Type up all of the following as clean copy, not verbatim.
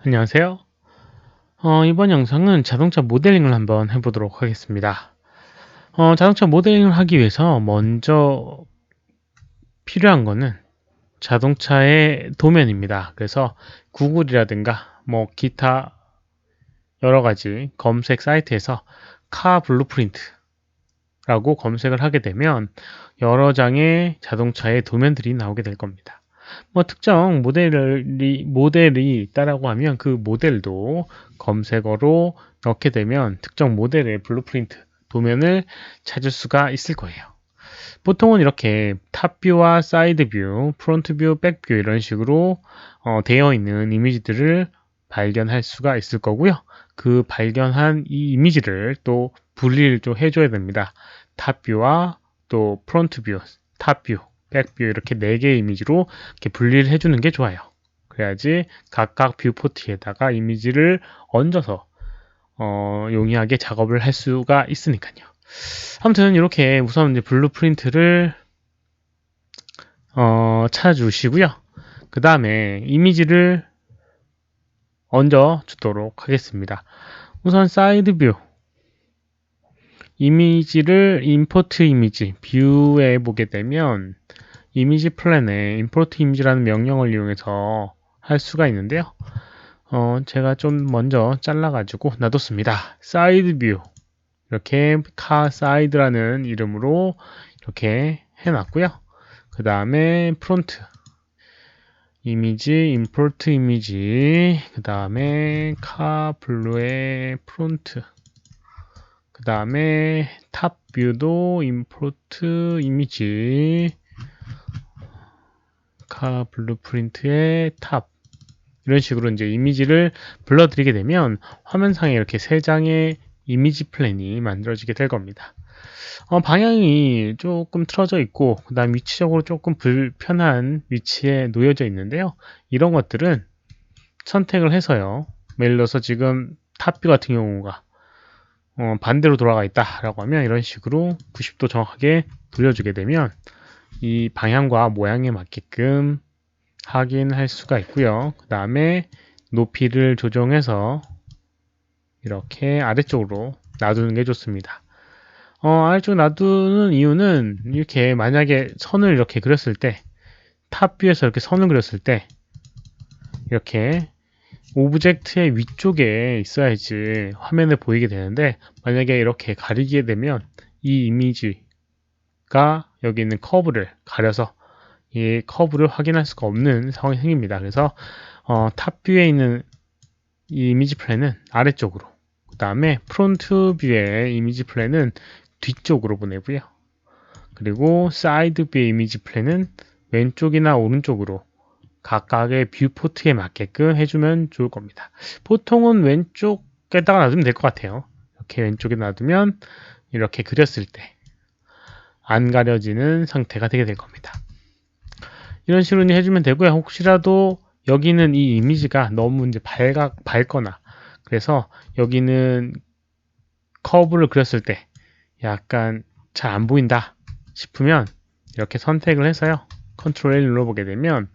안녕하세요. 이번 영상은 자동차 모델링을 한번 해보도록 하겠습니다. 자동차 모델링을 하기 위해서 먼저 필요한 거는 자동차의 도면입니다. 그래서 구글이라든가 뭐 기타 여러 가지 검색 사이트에서 카 블루프린트라고 검색을 하게 되면 여러 장의 자동차의 도면들이 나오게 될 겁니다. 뭐 특정 모델이 있다라고 하면 그 모델도 검색어로 넣게 되면 특정 모델의 블루프린트 도면을 찾을 수가 있을 거예요. 보통은 이렇게 탑뷰와 사이드뷰, 프론트뷰, 백뷰 이런 식으로 되어 있는 이미지들을 발견할 수가 있을 거고요. 그 발견한 이 이미지를 또 분리를 좀 해줘야 됩니다. 탑뷰와 또 프론트뷰, 탑뷰, 백뷰 이렇게 4개의 이미지로 이렇게 분리를 해주는 게 좋아요. 그래야지 각각 뷰포트에다가 이미지를 얹어서 용이하게 작업을 할 수가 있으니까요. 아무튼 이렇게 우선 이제 블루프린트를 찾아주시고요. 그 다음에 이미지를 얹어 주도록 하겠습니다. 우선 사이드 뷰 이미지를 임포트 이미지 뷰에 보게 되면 이미지 플랜에 임포트 이미지라는 명령을 이용해서 할 수가 있는데요. 제가 좀 먼저 잘라가지고 놔뒀습니다. 사이드 뷰 이렇게 카 사이드라는 이름으로 이렇게 해놨고요. 그 다음에 프론트 이미지 임포트 이미지 그 다음에 카 블루의 프론트 그 다음에 탑 뷰도 임포트 이미지 카 블루프린트의 탑 이런 식으로 이제 이미지를 불러드리게 되면 화면상에 이렇게 3장의 이미지 플랜이 만들어지게 될 겁니다. 방향이 조금 틀어져 있고 그 다음 위치적으로 조금 불편한 위치에 놓여져 있는데요. 이런 것들은 선택을 해서요. 예를 들어서 지금 탑뷰 같은 경우가 반대로 돌아가 있다 라고 하면 이런 식으로 90도 정확하게 돌려주게 되면 이 방향과 모양에 맞게끔 확인할 수가 있고요. 그 다음에 높이를 조정해서 이렇게 아래쪽으로 놔두는 게 좋습니다. 아래쪽 놔두는 이유는 이렇게 만약에 선을 이렇게 그렸을 때 탑뷰에서 이렇게 선을 그렸을 때 이렇게 오브젝트의 위쪽에 있어야지 화면에 보이게 되는데 만약에 이렇게 가리게 되면 이 이미지가 여기 있는 커브를 가려서 이 커브를 확인할 수가 없는 상황이 생깁니다. 그래서 탑뷰에 있는 이 이미지 플랜은 아래쪽으로 그 다음에 프론트 뷰의 이미지 플랜은 뒤쪽으로 보내고요. 그리고 사이드 뷰의 이미지 플랜은 왼쪽이나 오른쪽으로 각각의 뷰포트에 맞게끔 해주면 좋을 겁니다. 보통은 왼쪽에다가 놔두면 될 것 같아요. 이렇게 왼쪽에 놔두면 이렇게 그렸을 때 안 가려지는 상태가 되게 될 겁니다. 이런 식으로 해주면 되고요. 혹시라도 여기는 이 이미지가 너무 이제 밝거나 그래서 여기는 커브를 그렸을 때 약간 잘 안 보인다 싶으면 이렇게 선택을 해서요. 컨트롤 L 눌러보게 되면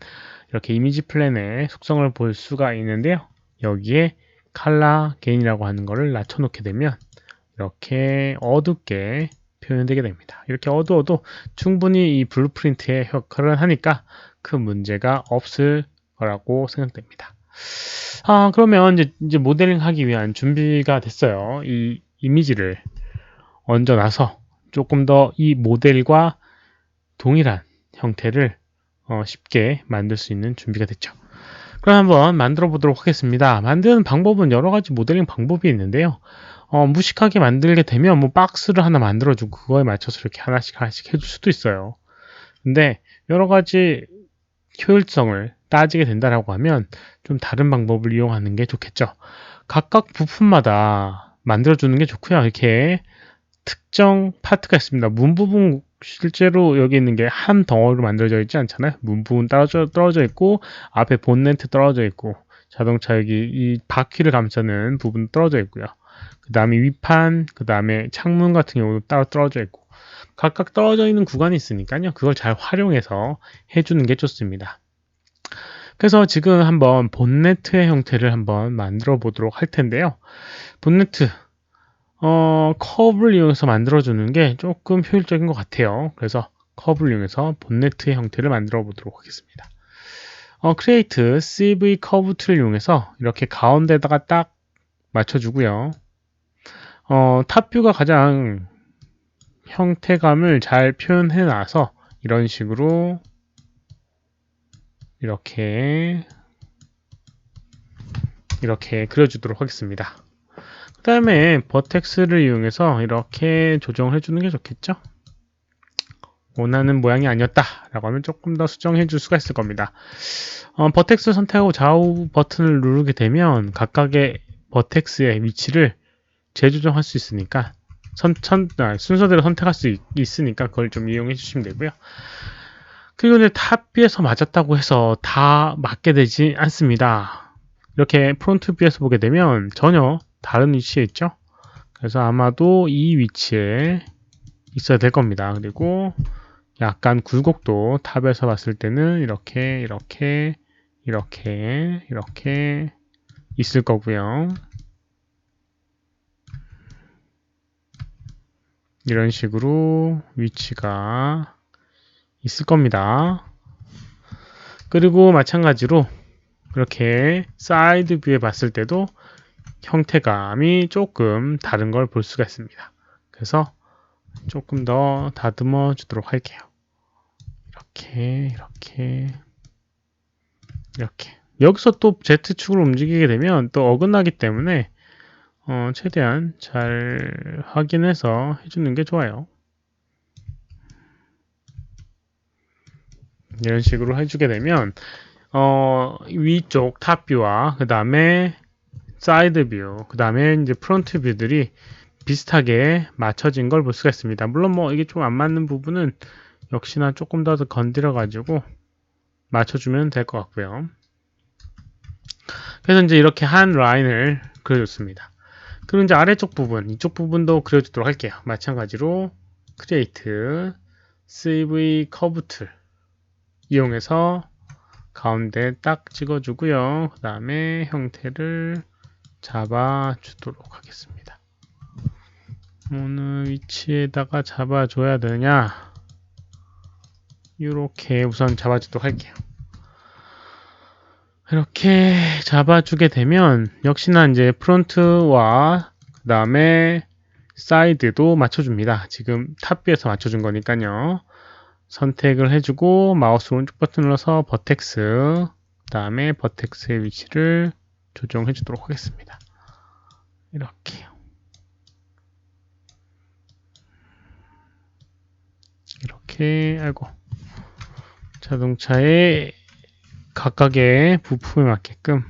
이렇게 이미지 플랜의 속성을 볼 수가 있는데요. 여기에 컬러 게인이라고 하는 것을 낮춰놓게 되면 이렇게 어둡게 표현되게 됩니다. 이렇게 어두워도 충분히 이 블루프린트의 역할을 하니까 큰 문제가 없을 거라고 생각됩니다. 그러면 이제 모델링 하기 위한 준비가 됐어요. 이 이미지를 얹어놔서 조금 더 이 모델과 동일한 형태를 쉽게 만들 수 있는 준비가 됐죠. 그럼 한번 만들어 보도록 하겠습니다. 만드는 방법은 여러 가지 모델링 방법이 있는데요. 무식하게 만들게 되면 뭐 박스를 하나 만들어주고 그거에 맞춰서 이렇게 하나씩 해줄 수도 있어요. 근데 여러 가지 효율성을 따지게 된다라고 하면 좀 다른 방법을 이용하는 게 좋겠죠. 각각 부품마다 만들어주는 게 좋고요. 이렇게 특정 파트가 있습니다. 문 부분 실제로 여기 있는 게 한 덩어리로 만들어져 있지 않잖아요. 문 부분 떨어져 있고 앞에 본네트 떨어져 있고 자동차 여기 이 바퀴를 감싸는 부분 떨어져 있고요. 그 다음에 위판, 그 다음에 창문 같은 경우도 따로 떨어져 있고 각각 떨어져 있는 구간이 있으니까요. 그걸 잘 활용해서 해주는 게 좋습니다. 그래서 지금 한번 본네트의 형태를 한번 만들어 보도록 할 텐데요. 본네트 커브를 이용해서 만들어주는 게 조금 효율적인 것 같아요. 그래서 커브를 이용해서 본네트의 형태를 만들어 보도록 하겠습니다. create CV 커브 툴을 이용해서 이렇게 가운데다가 딱 맞춰주고요. 탑뷰가 가장 형태감을 잘 표현해 놔서 이런 식으로 이렇게 그려주도록 하겠습니다. 그 다음에 버텍스를 이용해서 이렇게 조정을 해주는 게 좋겠죠. 원하는 모양이 아니었다 라고 하면 조금 더 수정해 줄 수가 있을 겁니다. 버텍스 선택하고 좌우 버튼을 누르게 되면 각각의 버텍스의 위치를 재조정할 수 있으니까 순서대로 선택할 수 있으니까 그걸 좀 이용해 주시면 되고요. 그리고 이제 탑뷰에서 맞았다고 해서 다 맞게 되지 않습니다. 이렇게 프론트 뷰에서 보게 되면 전혀 다른 위치에 있죠. 그래서 아마도 이 위치에 있어야 될 겁니다. 그리고 약간 굴곡도 탑에서 봤을 때는 이렇게 있을 거고요. 이런 식으로 위치가 있을 겁니다. 그리고 마찬가지로 이렇게 사이드 뷰에 봤을 때도 형태감이 조금 다른 걸 볼 수가 있습니다. 그래서 조금 더 다듬어 주도록 할게요. 이렇게 여기서 또 Z축으로 움직이게 되면 또 어긋나기 때문에 최대한 잘 확인해서 해주는 게 좋아요. 이런 식으로 해주게 되면 위쪽 탑뷰와 그 다음에 사이드 뷰, 그 다음에 이제 프론트 뷰들이 비슷하게 맞춰진 걸 볼 수가 있습니다. 물론 뭐 이게 좀 안 맞는 부분은 역시나 조금 더 건드려 가지고 맞춰주면 될 것 같고요. 그래서 이제 이렇게 한 라인을 그려줬습니다. 그리고 이제 아래쪽 부분, 이쪽 부분도 그려주도록 할게요. 마찬가지로 create CV curve 툴 이용해서 가운데 딱 찍어주고요. 그 다음에 형태를 잡아주도록 하겠습니다. 어느 위치에다가 잡아줘야 되냐? 이렇게 우선 잡아주도록 할게요. 이렇게 잡아주게 되면 역시나 이제 프론트와 그 다음에 사이드도 맞춰줍니다. 지금 탑뷰에서 맞춰준 거니까요. 선택을 해주고 마우스 오른쪽 버튼 눌러서 버텍스 그 다음에 버텍스의 위치를 조정해 주도록 하겠습니다. 이렇게 아이고 자동차의 각각의 부품에 맞게끔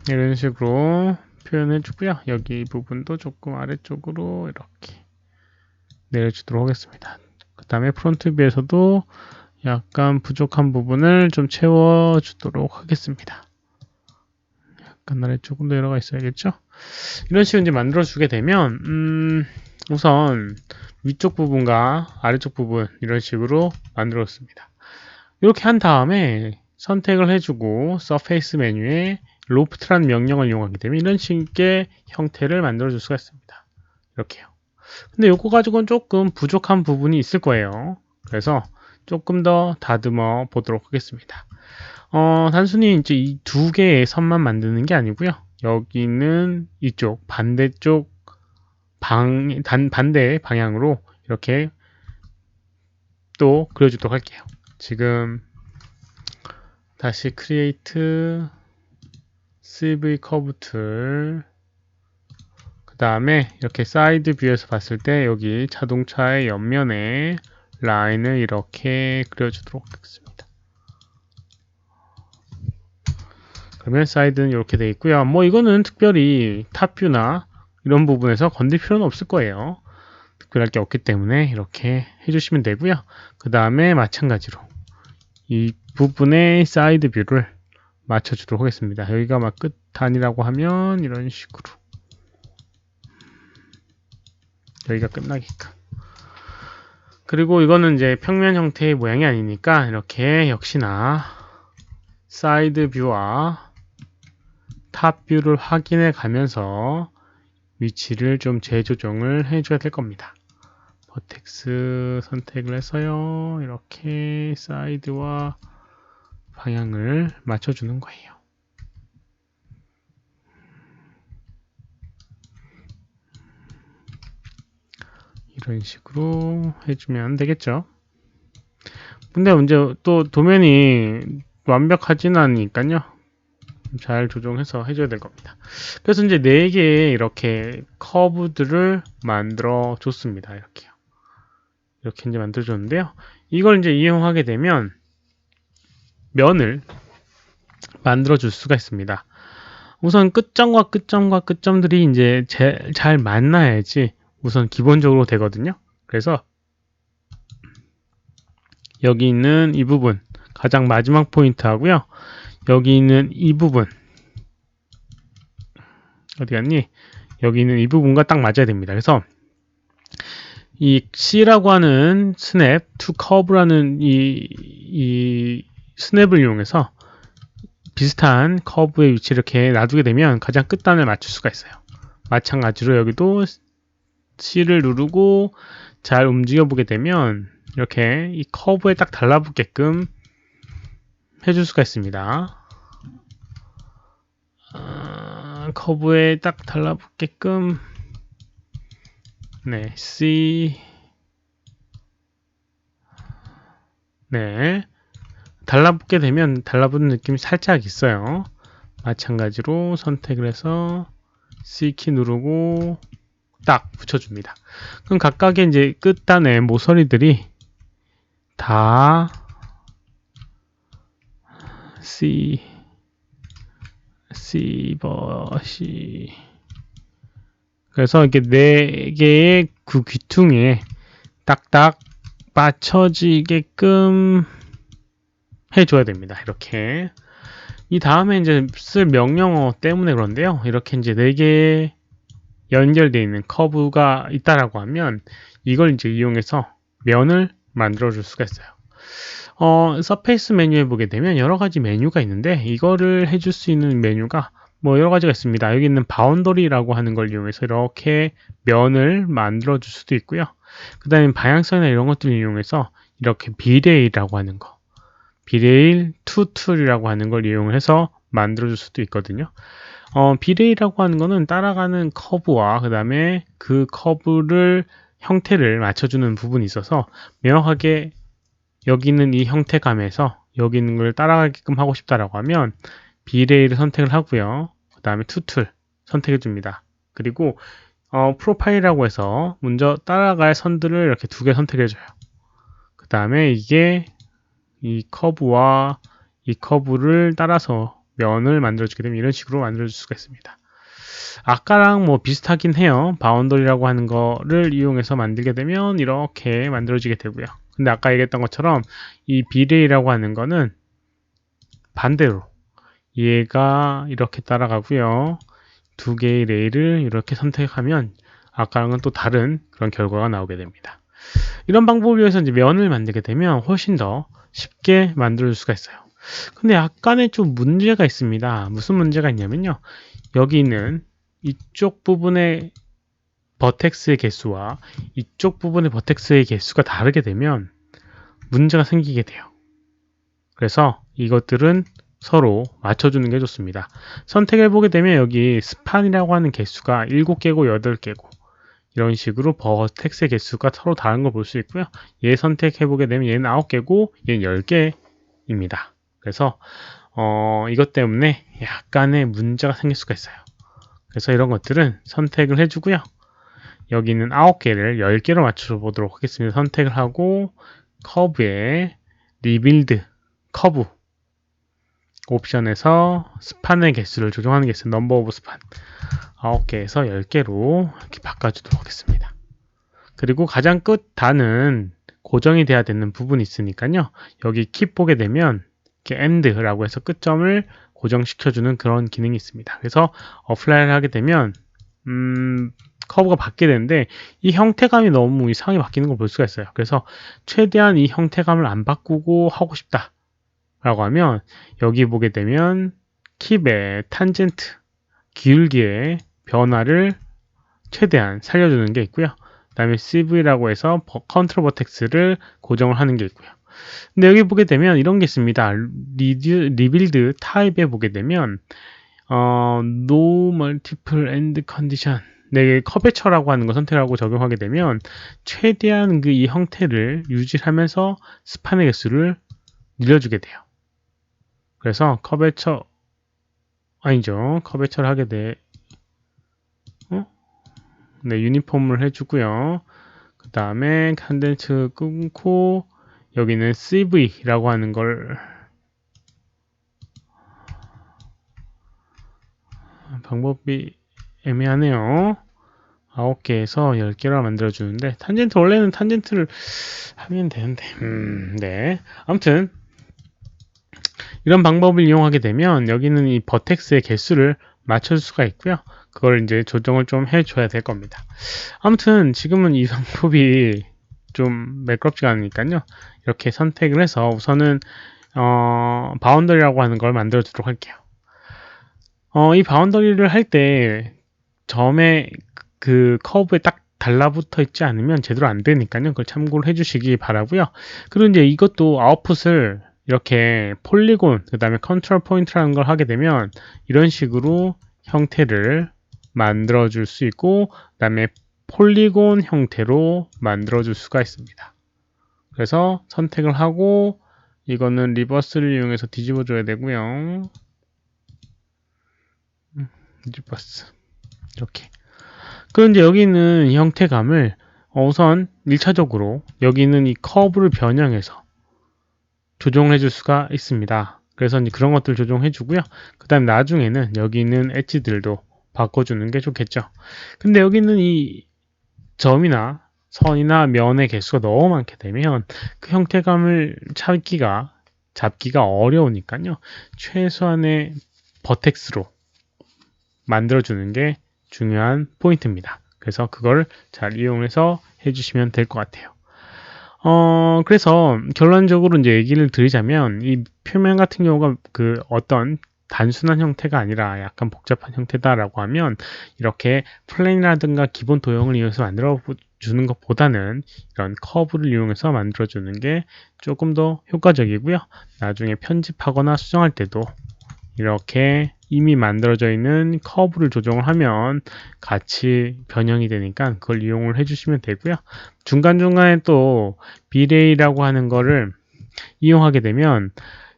이런 식으로 표현해 주고요. 여기 부분도 조금 아래쪽으로 이렇게 내려주도록 하겠습니다. 그 다음에 프론트 뷰에서도 약간 부족한 부분을 좀 채워주도록 하겠습니다. 약간 아래쪽으로 내려가 있어야겠죠? 이런 식으로 이제 만들어주게 되면 우선 위쪽 부분과 아래쪽 부분 이런 식으로 만들었습니다. 이렇게 한 다음에 선택을 해주고 서페이스 메뉴에 로프트라는 명령을 이용하게 되면 이런 식의 형태를 만들어 줄 수가 있습니다. 이렇게요. 근데 이거 가지고는 조금 부족한 부분이 있을 거예요. 그래서 조금 더 다듬어 보도록 하겠습니다. 단순히 이제 이 두 개의 선만 만드는 게 아니고요. 여기는 이쪽 반대쪽 반대 방향으로 이렇게 또 그려주도록 할게요. 지금 다시 create CV curve 툴 그 다음에 이렇게 사이드 뷰에서 봤을 때 여기 자동차의 옆면에 라인을 이렇게 그려주도록 하겠습니다. 그러면 사이드는 이렇게 되어 있고요. 뭐 이거는 특별히 탑뷰나 이런 부분에서 건들 필요는 없을 거예요. 특별할 게 없기 때문에 이렇게 해주시면 되고요. 그 다음에 마찬가지로 이 부분의 사이드 뷰를 맞춰주도록 하겠습니다. 여기가 막 끝 단이라고 하면 이런 식으로 여기가 끝나게끔 그리고 이거는 이제 평면 형태의 모양이 아니니까 이렇게 역시나 사이드 뷰와 탑 뷰를 확인해 가면서 위치를 좀 재조정을 해줘야 될 겁니다. 버텍스 선택을 해서요. 이렇게 사이드와 방향을 맞춰주는 거예요. 이런 식으로 해주면 되겠죠. 근데 문제 또 도면이 완벽하진 않으니까요. 잘 조정해서 해줘야 될 겁니다. 그래서 이제 4개의 이렇게 커브들을 만들어 줬습니다. 이렇게요. 이렇게 이제 만들어 줬는데요. 이걸 이제 이용하게 되면 면을 만들어 줄 수가 있습니다. 우선 끝점과 끝점과 끝점들이 이제 잘 만나야지 우선 기본적으로 되거든요. 그래서 여기 있는 이 부분 가장 마지막 포인트 하고요. 여기 있는 이 부분 어디 갔니? 여기 있는 이 부분과 딱 맞아야 됩니다. 그래서 이 C라고 하는 스냅, to curve라는 이 스냅을 이용해서 비슷한 커브의 위치를 이렇게 놔두게 되면 가장 끝단을 맞출 수가 있어요. 마찬가지로 여기도 C를 누르고 잘 움직여 보게 되면 이렇게 이 커브에 딱 달라붙게끔 해줄 수가 있습니다. 커브에 딱 달라붙게끔 네, C 네, 달라붙게 되면 달라붙는 느낌이 살짝 있어요. 마찬가지로 선택을 해서 C키 누르고 딱 붙여줍니다. 그럼 각각의 이제 끝단의 모서리들이 다 C버시 그래서 이렇게 4개의 그 귀퉁이에 딱딱 맞춰지게끔 해줘야 됩니다. 이렇게 이 다음에 이제 쓸 명령어 때문에 그런데요. 이렇게 이제 4개 연결되어 있는 커브가 있다라고 하면 이걸 이제 이용해서 면을 만들어 줄 수가 있어요. 서페이스 메뉴에 보게 되면 여러 가지 메뉴가 있는데 이거를 해줄 수 있는 메뉴가 뭐 여러 가지가 있습니다. 여기 있는 바운더리라고 하는 걸 이용해서 이렇게 면을 만들어 줄 수도 있고요. 그 다음에 방향성이나 이런 것들을 이용해서 이렇게 비레일이라고 하는 거 비레일 투 툴이라고 하는 걸 이용해서 만들어 줄 수도 있거든요. 비레일이라고 하는 거는 따라가는 커브와 그 다음에 그 커브를 형태를 맞춰주는 부분이 있어서 명확하게 여기 있는 이 형태감에서 여기 있는 걸 따라가게끔 하고 싶다라고 하면 비레일을 선택을 하고요. 그 다음에 투툴 선택해 줍니다. 그리고 프로파일이라고 해서 먼저 따라갈 선들을 이렇게 2개 선택해 줘요. 그 다음에 이게 이 커브와 이 커브를 따라서 면을 만들어주게 되면 이런 식으로 만들어줄 수가 있습니다. 아까랑 뭐 비슷하긴 해요. 바운더리라고 하는 거를 이용해서 만들게 되면 이렇게 만들어지게 되고요. 근데 아까 얘기했던 것처럼 이 비레이라고 하는 거는 반대로 얘가 이렇게 따라가고요. 2개의 레일을 이렇게 선택하면 아까랑은 또 다른 그런 결과가 나오게 됩니다. 이런 방법을 위해서 이제 면을 만들게 되면 훨씬 더 쉽게 만들 수가 있어요. 근데 약간의 좀 문제가 있습니다. 무슨 문제가 있냐면요. 여기 있는 이쪽 부분의 버텍스의 개수와 이쪽 부분의 버텍스의 개수가 다르게 되면 문제가 생기게 돼요. 그래서 이것들은 서로 맞춰주는 게 좋습니다. 선택해보게 되면 여기 스판이라고 하는 개수가 7개고 8개고 이런 식으로 버텍스의 개수가 서로 다른 걸 볼 수 있고요. 얘 선택해보게 되면 얘는 9개고 얘는 10개입니다. 그래서 이것 때문에 약간의 문제가 생길 수가 있어요. 그래서 이런 것들은 선택을 해주고요. 여기는 9개를 10개로 맞춰 보도록 하겠습니다. 선택을 하고 커브에 리빌드 커브 옵션에서 스판의 개수를 조정하는 게 있어요. 넘버 오브 스판 9개에서 10개로 이렇게 바꿔주도록 하겠습니다. 그리고 가장 끝 단은 고정이 돼야 되는 부분이 있으니까요. 여기 킵 보게 되면 이렇게 end라고 해서 끝점을 고정시켜주는 그런 기능이 있습니다. 그래서 어플라이를 하게 되면 커브가 바뀌게 되는데 이 형태감이 너무 이상하게 바뀌는 걸 볼 수가 있어요. 그래서 최대한 이 형태감을 안 바꾸고 하고 싶다 라고 하면 여기 보게 되면 킵의 탄젠트 기울기의 변화를 최대한 살려주는 게 있고요. 그 다음에 CV라고 해서 컨트롤 버텍스를 고정을 하는 게 있고요. 근데 여기 보게 되면 이런 게 있습니다. 리빌드 타입에 보게 되면 No Multiple End Condition 네, 커베처라고 하는 거 선택하고 적용하게 되면 최대한 이 형태를 유지하면서 스판의 개수를 늘려주게 돼요. 그래서 커베처 아니죠. 커베처를 하게 돼. 네, 유니폼을 해주고요. 그 다음에 컨덴스 끊고 여기는 CV라고 하는 걸 방법이 애매하네요. 9개에서 10개로 만들어주는데 탄젠트 원래는 탄젠트를 하면 되는데 네. 아무튼 이런 방법을 이용하게 되면 여기는 이 버텍스의 개수를 맞출 수가 있고요. 그걸 이제 조정을 좀 해줘야 될 겁니다. 아무튼 지금은 이 방법이 좀 매끄럽지가 않으니까요. 이렇게 선택을 해서 우선은 바운더리라고 하는 걸 만들어 주도록 할게요. 이 바운더리를 할 때 점에 그 커브에 딱 달라붙어 있지 않으면 제대로 안 되니까요. 그걸 참고를 해주시기 바라고요. 그리고 이제 이것도 아웃풋을 이렇게 폴리곤, 그 다음에 컨트롤 포인트라는 걸 하게 되면 이런 식으로 형태를 만들어 줄 수 있고, 그 다음에 폴리곤 형태로 만들어 줄 수가 있습니다. 그래서 선택을 하고 이거는 리버스를 이용해서 뒤집어 줘야 되고요. 리버스 이렇게. 그럼 이제 여기 있는 이 형태감을 우선 1차적으로 여기 있는 이 커브를 변형해서 조정을 해줄 수가 있습니다. 그래서 이제 그런 것들 조정해 주고요. 그 다음 나중에는 여기 있는 엣지들도 바꿔주는 게 좋겠죠. 근데 여기 있는 이 점이나 선이나 면의 개수가 너무 많게 되면 그 형태감을 잡기가 어려우니까요. 최소한의 버텍스로 만들어주는 게 중요한 포인트입니다. 그래서 그걸 잘 이용해서 해주시면 될 것 같아요. 그래서 결론적으로 이제 얘기를 드리자면 이 표면 같은 경우가 그 어떤 단순한 형태가 아니라 약간 복잡한 형태다라고 하면 이렇게 플랜이라든가 기본 도형을 이용해서 만들어 주는 것보다는 이런 커브를 이용해서 만들어 주는 게 조금 더 효과적이고요. 나중에 편집하거나 수정할 때도 이렇게 이미 만들어져 있는 커브를 조정을 하면 같이 변형이 되니까 그걸 이용을 해주시면 되고요. 중간중간에 또 비레이라고 하는 거를 이용하게 되면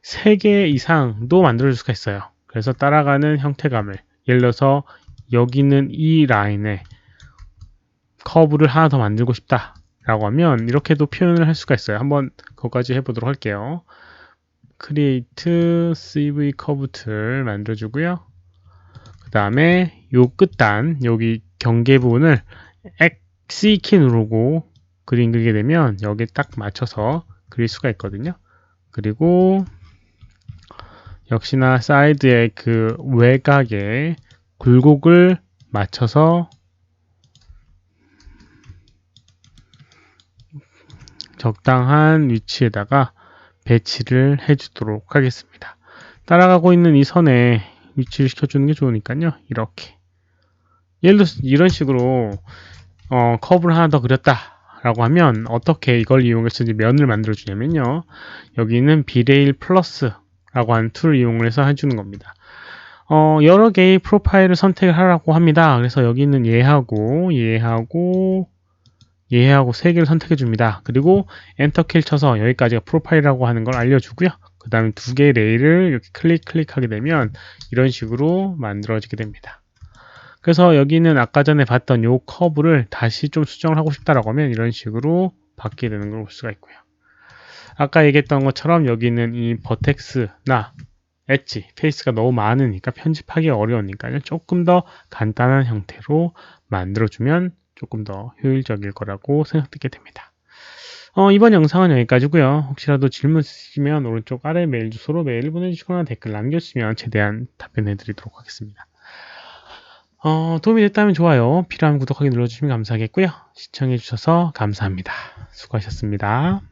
3개 이상도 만들어줄 수가 있어요. 그래서 따라가는 형태감을 예를 들어서 여기 있는 이 라인에 커브를 하나 더 만들고 싶다 라고 하면 이렇게도 표현을 할 수가 있어요. 한번 그것까지 해보도록 할게요. create CV curve 툴 만들어주고요. 그 다음에 요 끝단 여기 경계 부분을 C키 누르고 그림 그리게 되면 여기에 딱 맞춰서 그릴 수가 있거든요. 그리고 역시나 사이드의 그 외곽에 굴곡을 맞춰서 적당한 위치에다가 배치를 해주도록 하겠습니다. 따라가고 있는 이 선에 위치를 시켜주는 게 좋으니까요. 이렇게 예를 들어서 이런 식으로 커브를 하나 더 그렸다 라고 하면 어떻게 이걸 이용해서 이제 면을 만들어 주냐면요. 여기 있는 비레일 플러스 라고 하는 툴을 이용해서 해주는 겁니다. 여러 개의 프로파일을 선택을 하라고 합니다. 그래서 여기 있는 얘하고 3개를 선택해 줍니다. 그리고 엔터키를 쳐서 여기까지가 프로파일이라고 하는 걸 알려주고요. 그 다음에 2개의 레일을 이렇게 클릭하게 되면 이런 식으로 만들어지게 됩니다. 그래서 여기는 아까 전에 봤던 요 커브를 다시 좀 수정을 하고 싶다라고 하면 이런 식으로 바뀌게 되는 걸 볼 수가 있고요. 아까 얘기했던 것처럼 여기는 이 버텍스나 엣지, 페이스가 너무 많으니까 편집하기 어려우니까요. 조금 더 간단한 형태로 만들어주면 조금 더 효율적일 거라고 생각되게 됩니다. 이번 영상은 여기까지고요. 혹시라도 질문 있으시면 오른쪽 아래 메일 주소로 메일 보내주시거나 댓글 남겨주시면 최대한 답변해 드리도록 하겠습니다. 도움이 됐다면 좋아요, 필요하면 구독하기 눌러주시면 감사하겠고요. 시청해주셔서 감사합니다. 수고하셨습니다.